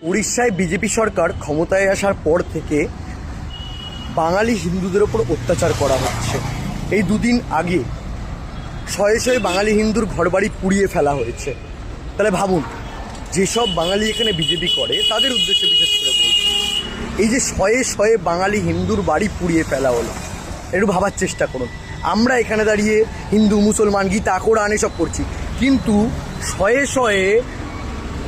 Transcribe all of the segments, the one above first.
উড়িষ্যায় বিজেপি সরকার ক্ষমতায় আসার পর থেকে বাঙালি হিন্দুদের ওপর অত্যাচার করা হচ্ছে। এই দুদিন আগে শয়ে শয়ে বাঙালি হিন্দুর ঘরবাড়ি পুড়িয়ে ফেলা হয়েছে। তাহলে ভাবুন, যেসব বাঙালি এখানে বিজেপি করে তাদের উদ্দেশ্যে বিশেষ করে বলছি, এই যে শয়ে শয়ে বাঙালি হিন্দুর বাড়ি পুড়িয়ে ফেলা হলো, একটু ভাবার চেষ্টা করুন। আমরা এখানে দাঁড়িয়ে হিন্দু মুসলমান গীতা কোরআন এসব করছি, কিন্তু শয়ে শয়ে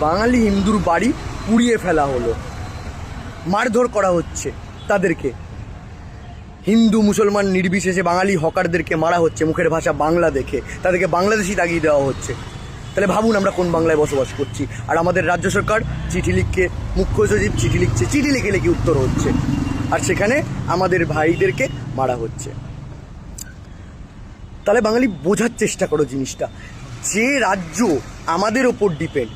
বাঙালি হিন্দুর বাড়ি পুড়িয়ে ফেলা হলো, মারধর করা হচ্ছে তাদেরকে। হিন্দু মুসলমান নির্বিশেষে বাঙালি হকারদেরকে মারা হচ্ছে মুখের ভাষা বাংলা দেখে, তাদেরকে বাংলাদেশি দাগিয়ে দেওয়া হচ্ছে। তাহলে ভাবুন আমরা কোন বাংলায় বসবাস করছি। আর আমাদের রাজ্য সরকার চিঠি লিখে, মুখ্য সচিব চিঠি লিখছে, চিঠি লিখে লিখে উত্তর হচ্ছে, আর সেখানে আমাদের ভাইদেরকে মারা হচ্ছে। তাহলে বাঙালি বোঝার চেষ্টা করো জিনিসটা, যে রাজ্য আমাদের ওপর ডিপেন্ড,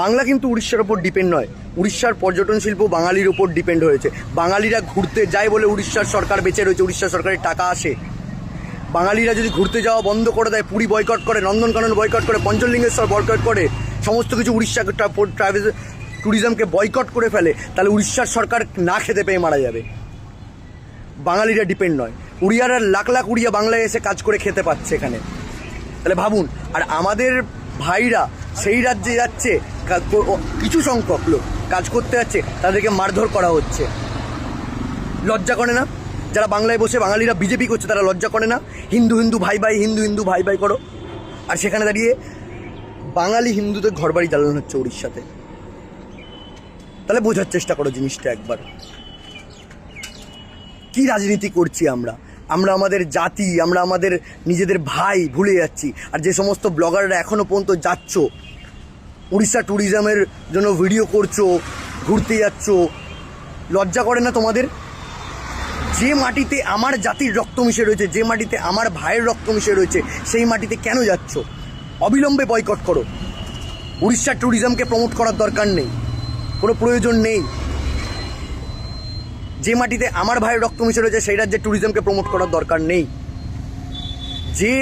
বাংলা কিন্তু উড়িষ্যার ওপর ডিপেন্ড নয়। উড়িষ্যার পর্যটন শিল্প বাঙালির ওপর ডিপেন্ড হয়েছে। বাঙালিরা ঘুরতে যায় বলে উড়িষ্যার সরকার বেঁচে রয়েছে, উড়িষ্যার সরকারের টাকা আসে। বাঙালিরা যদি ঘুরতে যাওয়া বন্ধ করে দেয়, পুরী বয়কট করে, নন্দনকানন বয়কট করে, পঞ্চলিঙ্গেশ্বর বয়কট করে, সমস্ত কিছু উড়িষ্যা ট্রাভেল ট্যুরিজমকে বয়কট করে ফেলে, তাহলে উড়িষ্যার সরকার না খেতে পেয়ে মারা যাবে। বাঙালিরা ডিপেন্ড নয়, উড়িয়ারা লাখ লাখ উড়িয়া বাংলায় এসে কাজ করে খেতে পাচ্ছে এখানে। তাহলে ভাবুন, আর আমাদের ভাইরা সেই রাজ্যে যাচ্ছে, কিছু সংখ্যক লোক কাজ করতে যাচ্ছে, তাদেরকে মারধর করা হচ্ছে। লজ্জা করে না? যারা বাংলায় বসে বাঙালিরা বিজেপি করছে তারা লজ্জা করে না? হিন্দু হিন্দু ভাই ভাই, হিন্দু হিন্দু ভাই ভাই করো, আর সেখানে দাঁড়িয়ে বাঙালি হিন্দুদের ঘরবাড়ি জ্বালানো হচ্ছে উড়িষ্যাতে। তাহলে বোঝার চেষ্টা করো জিনিসটা একবার, কি রাজনীতি করছি আমরা। আমরা আমাদের জাতি, আমরা আমাদের নিজেদের ভাই ভুলে যাচ্ছি। আর যে সমস্ত ব্লগাররা এখনও পর্যন্ত যাচ্ছ, উড়িষ্যা ট্যুরিজমের জন্য ভিডিও করছো, ঘুরতে যাচ্ছ, লজ্জা করে না তোমাদের? যে মাটিতে আমার জাতির রক্ত মিশে রয়েছে, যে মাটিতে আমার ভাইয়ের রক্ত মিশে রয়েছে, সেই মাটিতে কেন যাচ্ছ? অবিলম্বে বয়কট করো। উড়িষ্যা ট্যুরিজমকে প্রমোট করার দরকার নেই, কোনো প্রয়োজন নেই। যে মাটিতে আমার ভাইয়ের রক্ত মিশে রয়েছে সেই রাজ্যে ট্যুরিজমকে প্রমোট করার দরকার নেই। যে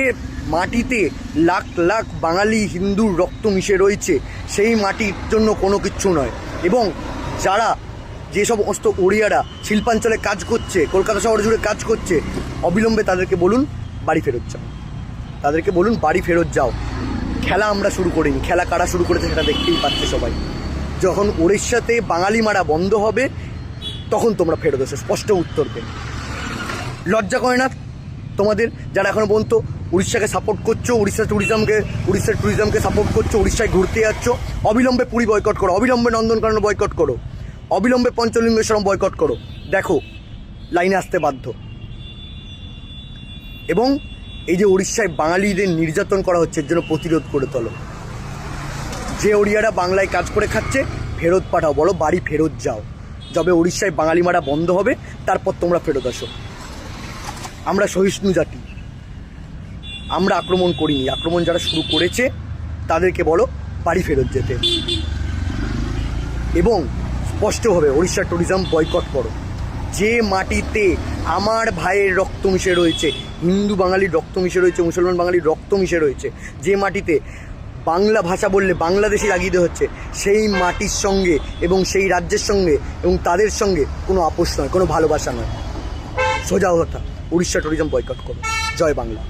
মাটিতে লাখ লাখ বাঙালি হিন্দুর রক্ত মিশে রয়েছে সেই মাটির জন্য কোনো কিচ্ছু নয়। এবং যারা যে সমস্ত ওড়িয়ারা শিল্পাঞ্চলে কাজ করছে, কলকাতা শহর জুড়ে কাজ করছে, অবিলম্বে তাদেরকে বলুন বাড়ি ফেরত যাও। তাদেরকে বলুন বাড়ি ফেরত যাও। খেলা আমরা শুরু করিনি, খেলা কারা শুরু করেছে সেটা দেখতেই পাচ্ছে সবাই। যখন উড়িষ্যাতে বাঙালি মারা বন্ধ হবে তখন তোমরা ফেরত এসো, স্পষ্ট উত্তর দেন। লজ্জা করে না তোমাদের, যারা এখনও পর্যন্ত উড়িষ্যাকে সাপোর্ট করছো, উড়িষ্যার ট্যুরিজমকে সাপোর্ট করছো, উড়িষ্যায় ঘুরতে যাচ্ছ? অবিলম্বে পুরী বয়কট করো, অবিলম্বে নন্দনকানন বয়কট করো, অবিলম্বে পঞ্চলিঙ্গেশ্বরম বয়কট করো। দেখো লাইনে আসতে বাধ্য। এবং এই যে উড়িষ্যায় বাঙালিদের নির্যাতন করা হচ্ছে, এর জন্য প্রতিরোধ করে তোলো। যে ওড়িয়ারা বাংলায় কাজ করে খাচ্ছে ফেরত পাঠাও, বলো বাড়ি ফেরত যাও। যবে উড়িষ্যায় বাঙালি মারা বন্ধ হবে তারপর তোমরা ফেরত আসো। আমরা সহিষ্ণু জাতি, আমরা আক্রমণ করিনি। আক্রমণ যারা শুরু করেছে তাদেরকে বলো বাড়ি ফেরত যেতে, এবং স্পষ্টভাবে উড়িষ্যা ট্যুরিজম বয়কট করো। যে মাটিতে আমার ভাইয়ের রক্ত মিশে রয়েছে, হিন্দু বাঙালির রক্ত মিশে রয়েছে, মুসলমান বাঙালির রক্ত মিশে রয়েছে, যে মাটিতে বাংলা ভাষা বললে বাংলাদেশি লাগিয়ে দেওয়া হচ্ছে, সেই মাটির সঙ্গে এবং সেই রাজ্যের সঙ্গে এবং তাদের সঙ্গে কোনো আপোষ নয়, কোনো ভালোবাসা নয়। সোজা কথা, উড়িষ্যা ট্যুরিজম বয়কট করো। জয় বাংলা।